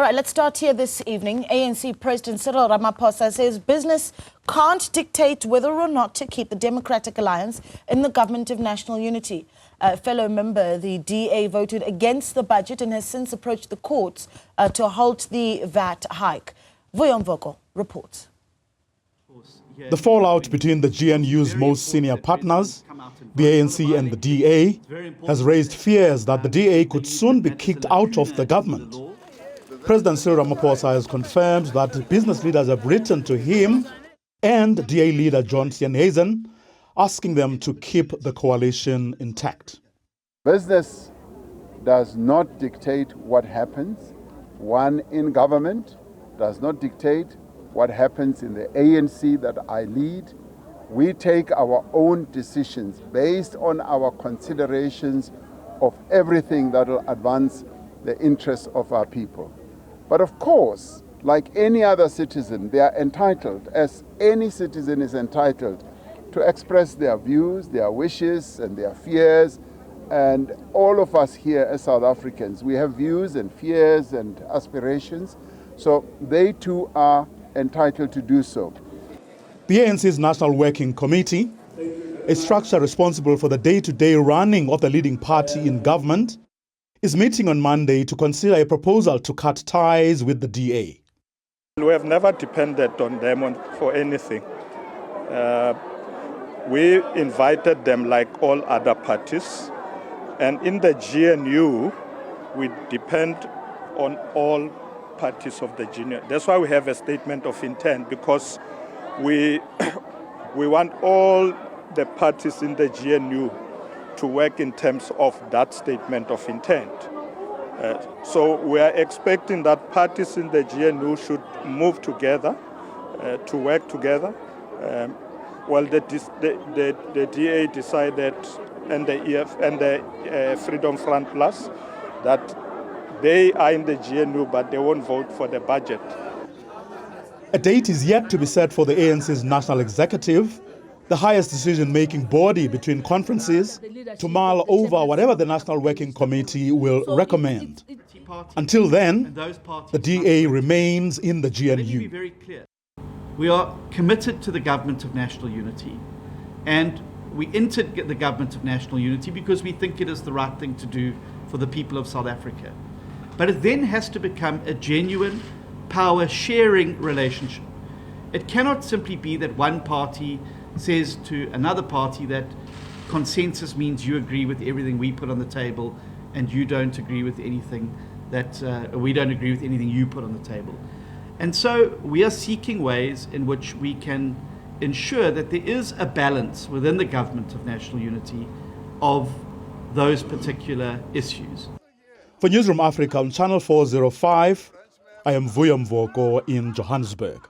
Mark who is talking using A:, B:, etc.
A: All right, let's start here this evening. ANC President Cyril Ramaphosa says business can't dictate whether or not to keep the Democratic Alliance in the government of national unity. A fellow member, the DA, voted against the budget and has since approached the courts to halt the VAT hike. Vuyo Mvoko reports.
B: The fallout between the GNU's most senior partners, the ANC and the DA, has raised fears that the DA could soon be kicked out of the government. President Cyril Ramaphosa has confirmed that business leaders have written to him and DA leader John Steenhuisen, asking them to keep the coalition intact.
C: Business does not dictate what happens. One in government does not dictate what happens in the ANC that I lead. We take our own decisions based on our considerations of everything that will advance the interests of our people. But of course, like any other citizen, they are entitled, as any citizen is entitled, to express their views, their wishes and their fears. And all of us here as South Africans, we have views and fears and aspirations. So they too are entitled to do so.
B: The ANC's National Working Committee, a structure responsible for the day-to-day running of the leading party in government, is meeting on Monday to consider a proposal to cut ties with the DA.
D: We have never depended on them for anything. We invited them like all other parties, and in the GNU, we depend on all parties of the GNU. That's why we have a statement of intent, because we want all the parties in the GNU to work in terms of that statement of intent. So we are expecting that parties in the GNU should move together, to work together. Well, the DA decided, and the EF and the Freedom Front Plus, that they are in the GNU, but they won't vote for the budget.
B: A date is yet to be set for the ANC's National Executive, the highest decision-making body between conferences, to mull over whatever the National Working Committee will recommend. Until then, the DA remains in the GNU.
E: Let me be very clear. We are committed to the government of national unity, and we entered the government of national unity because we think it is the right thing to do for the people of South Africa. But it then has to become a genuine power-sharing relationship. It cannot simply be that one party says to another party that consensus means you agree with everything we put on the table and you don't agree with anything that we don't agree with anything you put on the table. And so we are seeking ways in which we can ensure that there is a balance within the government of national unity of those particular issues.
B: For Newzroom Afrika on Channel 405, I am Vuyo Mvoko in Johannesburg.